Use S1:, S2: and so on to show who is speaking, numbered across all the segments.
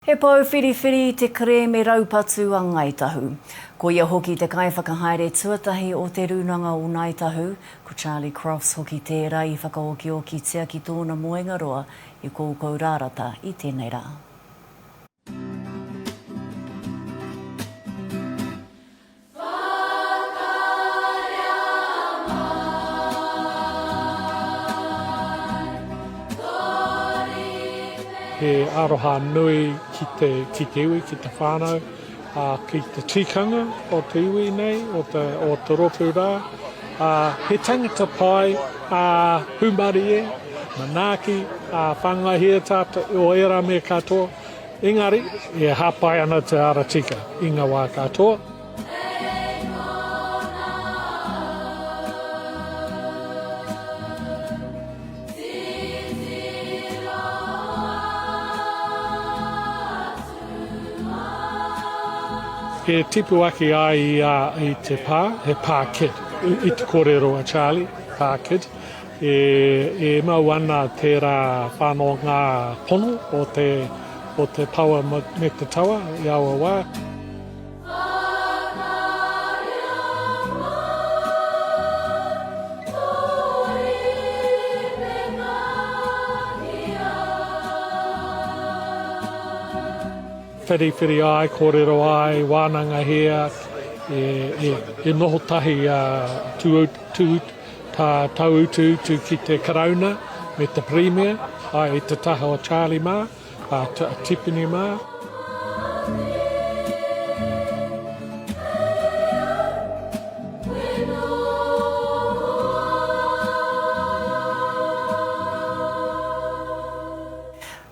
S1: He pau whiriwhiri te kre me raupatu a Ngāi Tahu. Ko ia hoki te kai whakahaere tuatahi o te runanga o Ngāi Tahu, ko Charles Crofts hoki tērā I whakaokiokitia ki tōna moengaroa I Koukourārata I tēnei rā.
S2: He aroha nui ki te iwi, ki te whānau, ki te tikanga o te iwi nei, o te ropu rā. He tangata pai, humari e, manaaki, whangahia tāta o era me katoa. Engari, e hapai ana te aratika I ngā wā katoa. He tipu aki ai I te pā, he pā kid. I te kōrero a Charlie, pā kid. E mau ana tērā whānau ngā pono o te paua me te taua I aua wā. Whiri ai, kōrero ai, wānanga hea, e noho tahi tauutu ki te karauna me te premier, ai te taha o Charlie mā, tipini mā.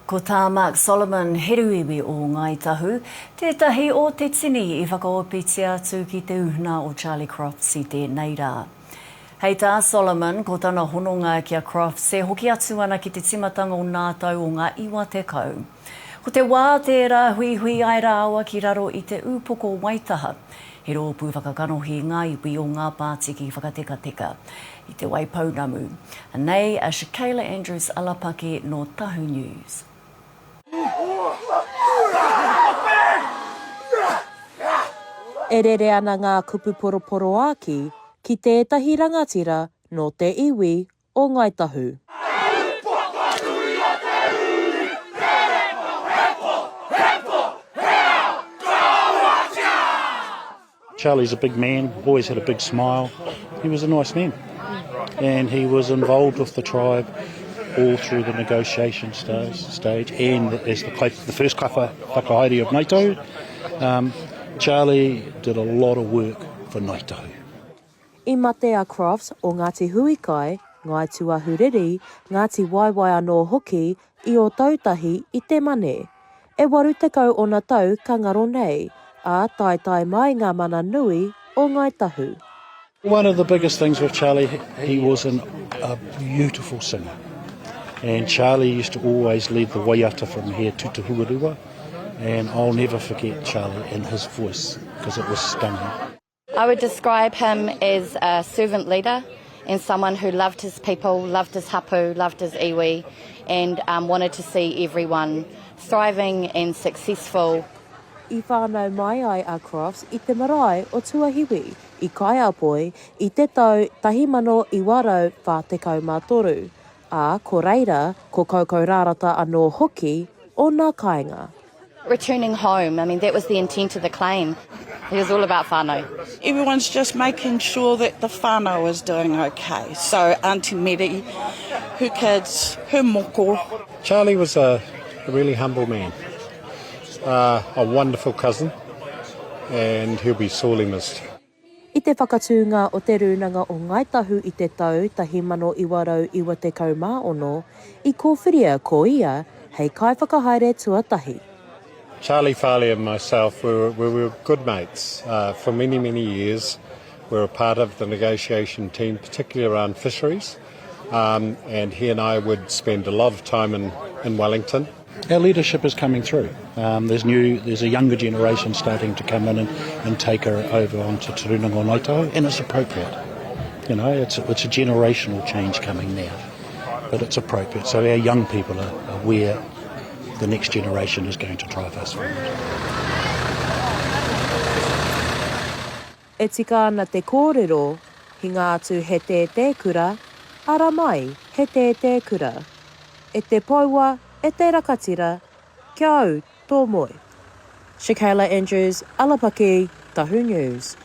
S1: Ko tā Mark Solomon heruiwi o Ngāi Tahu, tētahi o te tini I whakaopitia atu ki te uhna o Charles Crofts I tēnei rā. Hei tā Solomon, ko tāna hononga kia Crofts, se hoki atu ana ki te timatanga o Ngā Tau o ngā iwa te kau. Ko te wā tērā hui ai rā awa ki raro I te upoko waitaha, he rōpū whakakanohi ngā iwi o ngā pātiki whakatekateka I te waipaunamu. Nei a Shakayla Andrews alapake no Tahu News.
S3: E rere ana ngā kupu poroporo āki ki tētahi rangatira no te iwi o Ngāi Tahu.
S4: Charlie's a big man, always had a big smile. He was a nice man. And he was involved with the tribe all through the negotiation stage and as the first whakahaere of Ngāi Tahu. Charlie did a lot of work for Ngāi Tahu.
S3: I mate a Crofts o Ngāti Huikai, Ngāi Tuahuriri, Ngāti Waiwai anō hoki I o tautahi I te mane. E waru tekau ona tau ka ngaro nei, a tai mai ngā mana nui o Ngāi Tahu.
S4: One of the biggest things with Charlie, he was a beautiful singer. And Charlie used to always lead the waiata from here to Te Huarua. And I'll never forget Charlie and his voice, because it was stunning.
S5: I would describe him as a servant leader and someone who loved his people, loved his hapu, loved his iwi, and wanted to see everyone thriving and successful.
S3: I whānau mai ai a Crofts I te marae o Tuahiwi, I Kaiapoi, I te tau 1943, a ko reira, ko Koukourārata anō hoki o ngā kāinga.
S5: Returning home, I mean, that was the intent of the claim. It was all about whānau.
S6: Everyone's just making sure that the whānau is doing okay. So Auntie Mary, her kids, her moko.
S2: Charlie was a really humble man, a wonderful cousin, and he'll be sorely missed.
S3: I te whakatūnga o te runanga o Ngāi Tahu I te tau 1990, I kōwhiria ko ia, hei kai whakahaere tuatahi.
S2: Charlie Farley and myself, we were good mates for many years. We were part of the negotiation team, particularly around fisheries, and he and I would spend a lot of time in Wellington.
S4: Our leadership is coming through. There's a younger generation starting to come in and take her over onto Te Runanga o Ngāi Tahu, and it's appropriate. You know, it's a generational change coming now, but it's appropriate. So our young people are where the next generation is going to drive us forward.
S3: E tika ana te kōrero, hi ngā atu he te kura, ara mai he te kura. E te paua, e te rakatira, kia au tō moe. Shakayla Andrews, Alapaki, Tahu News.